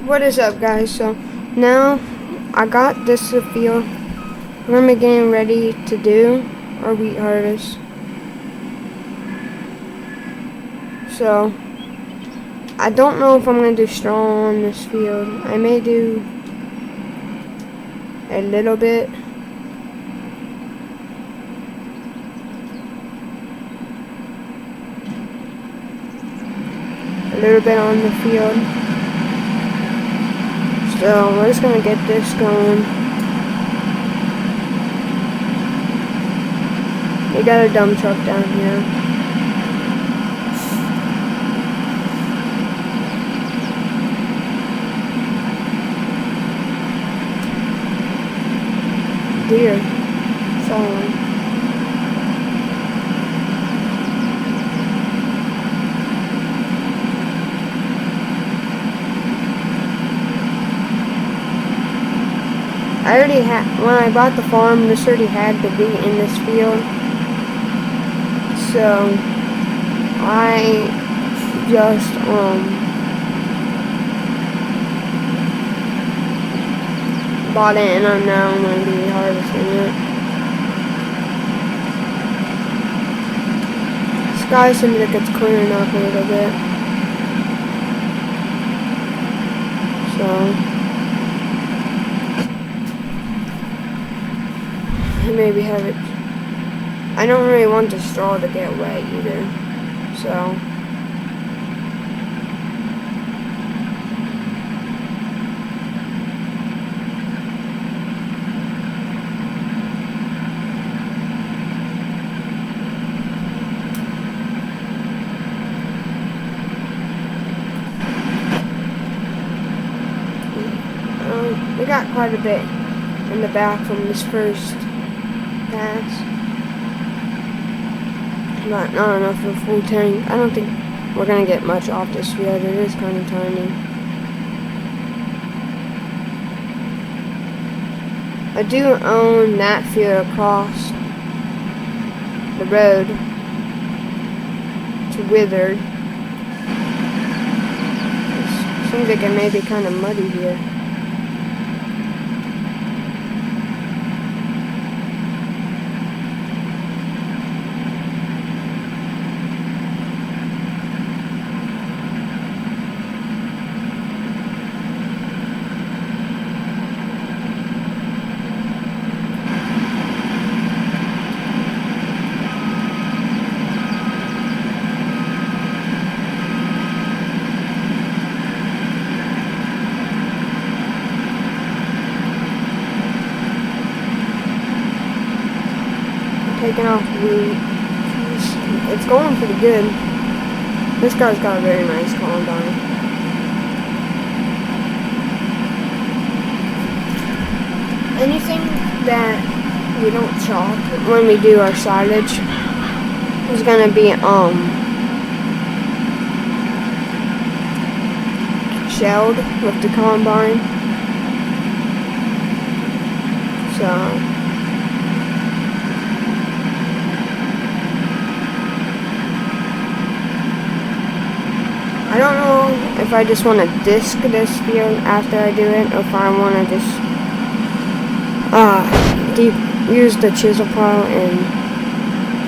What is up, guys? So now I got this field. We're gonna be getting ready to do our wheat harvest. So I don't know if I'm gonna do straw on this field. I may do a little bit. A little bit on the field. So we're just gonna get this going. We got a dump truck down here. Deer. Falling. I already had, when I bought the farm, this already had the wheat in this field. So I just bought it, and now I'm going to be harvesting it. Sky seems like it's clearing up a little bit. So maybe have it. I don't really want the straw to get wet either, so we got quite a bit in the back from this first pass, but not enough for a full tank. I don't think we're gonna get much off this field. It is kind of tiny. I do own that field across the road to Withered. It seems like it may be kind of muddy here. Taking off wheat. It's going pretty good. This guy's got a very nice combine. Anything that we don't chop when we do our silage is gonna be shelled with the combine. So I don't know if I just want to disc this field after I do it, or if I want to just use the chisel plow and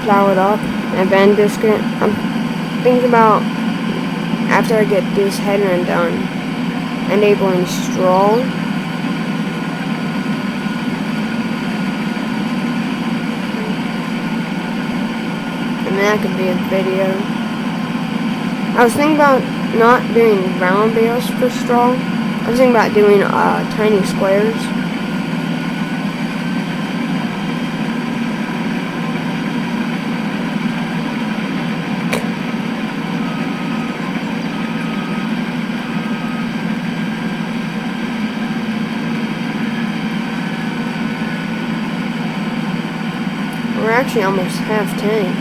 plow it up and then disc it. I'm thinking about, after I get this headland done, enabling straw. And that could be a video. I was thinking about not doing round bales for straw. I was thinking about doing tiny squares. We're actually almost half tank.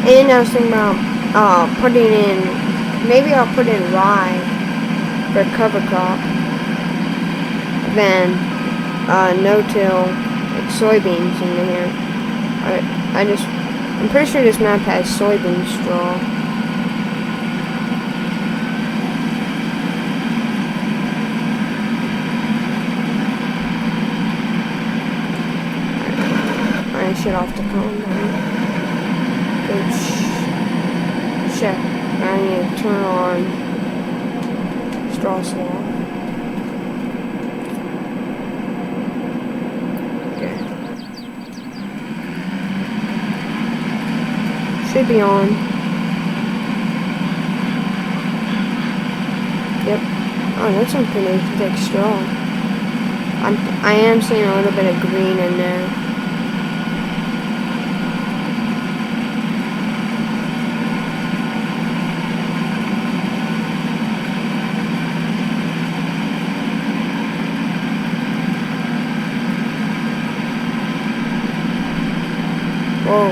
And I was thinking about putting in, maybe I'll put in rye for cover crop. than no-till like soybeans in here. I'm pretty sure this map has soybean straw. I shut off the combine. Good check. I need to turn on straw swap. Okay. Should be on. Yep. Oh, that's some pretty thick straw. I am seeing a little bit of green in there. Whoa.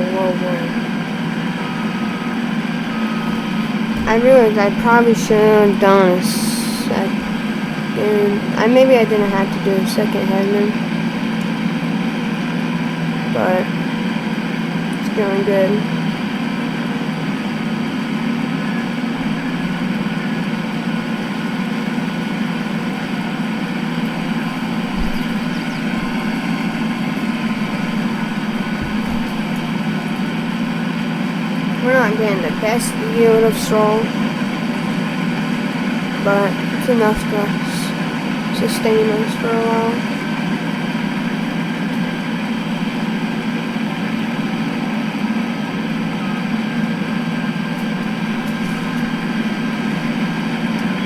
I realized I probably should have done a second. Maybe I didn't have to do a second headman. But it's going good. We're not getting the best yield of straw, but it's enough to sustain us for a while.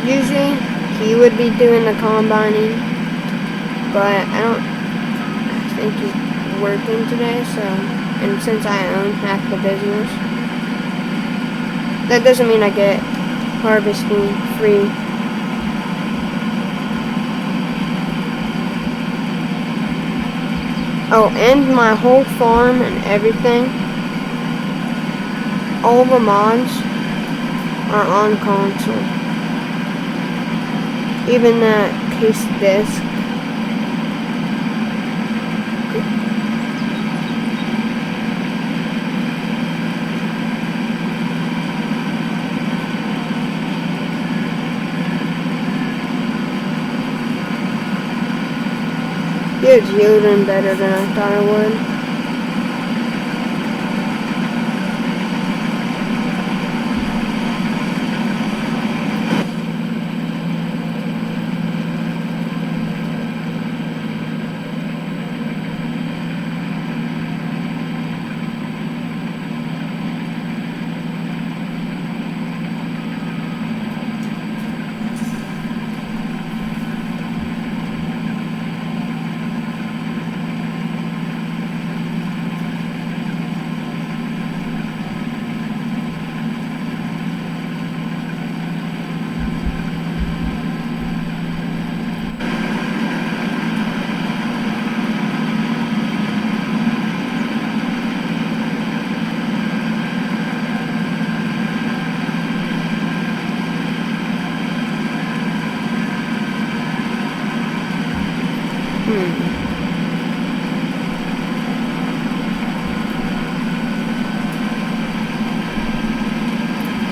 Usually, he would be doing the combining, but I don't think he's working today, and since I own half the business, that doesn't mean I get harvesting free. Oh, and my whole farm and everything, all the mods are on console. Even that case disc. It's yielding better than I thought it would.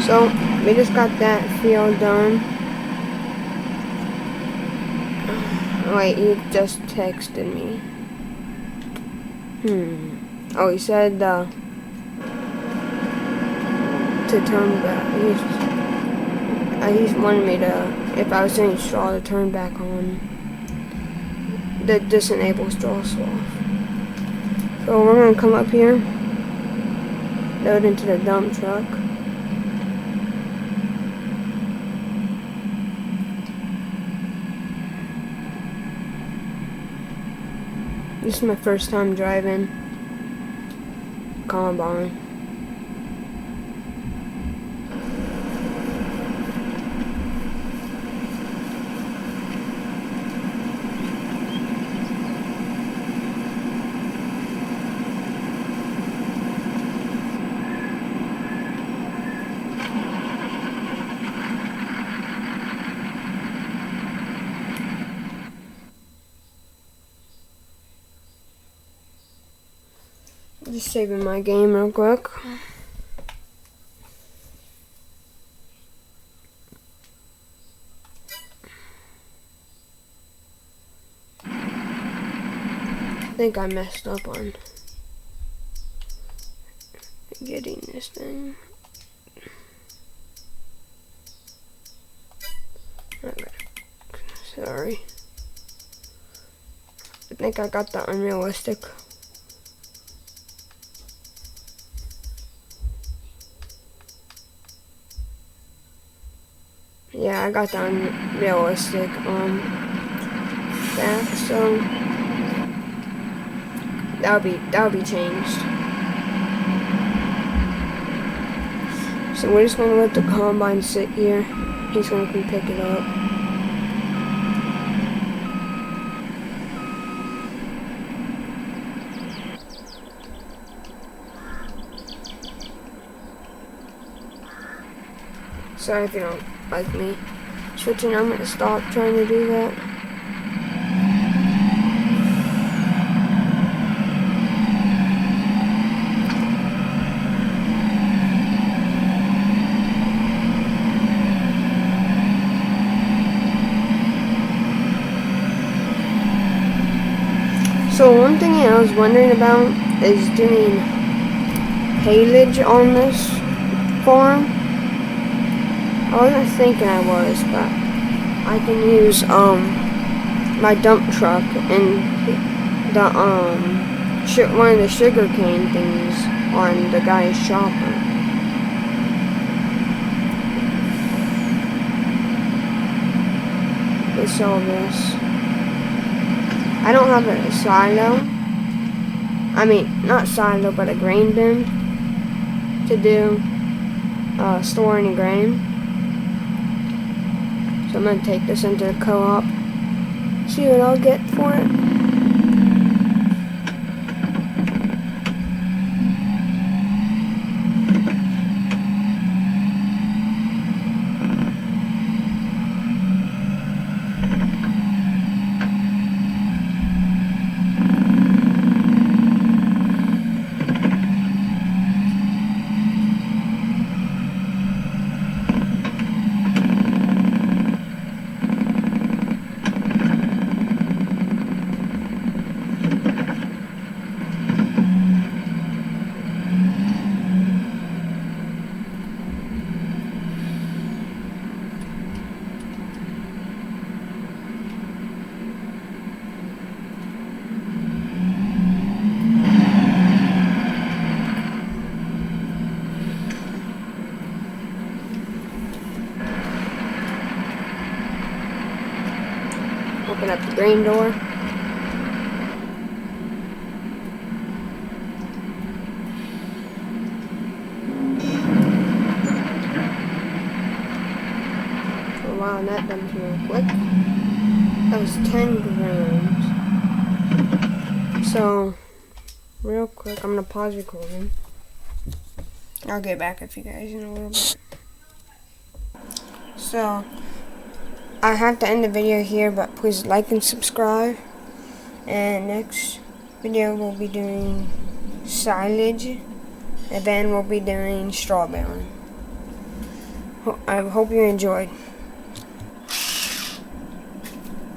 So, we just got that field done. Wait, he just texted me. Oh, he said, to turn back. He wanted me to, if I was doing straw, to turn back on the disenable straw swap. So we're going to come up here, load into the dump truck. This is my first time driving combine. Just saving my game real quick. I think I messed up on getting this thing. Okay. Sorry. I think I got the unrealistic. Yeah, I got the unrealistic back, so that'll be changed. So we're just gonna let the combine sit here. He's gonna come pick it up. Sorry if you don't like me switching. I'm gonna stop trying to do that. So one thing I was wondering about is doing haylage on this farm. I wasn't thinking I was, but I can use my dump truck and the one of the sugar cane things on the guy's chopper. Let's sell this. I don't have a silo. I mean, not silo, but a grain bin to do store any grain. So I'm gonna take this into the co-op, see what I'll get for it. Open up the grain door. Oh wow, that done real quick. That was 10 grams. So, real quick, I'm gonna pause recording. I'll get back with you guys in a little bit. So, I have to end the video here, but please like and subscribe. And next video we'll be doing silage, and then we'll be doing straw baling. I hope you enjoyed.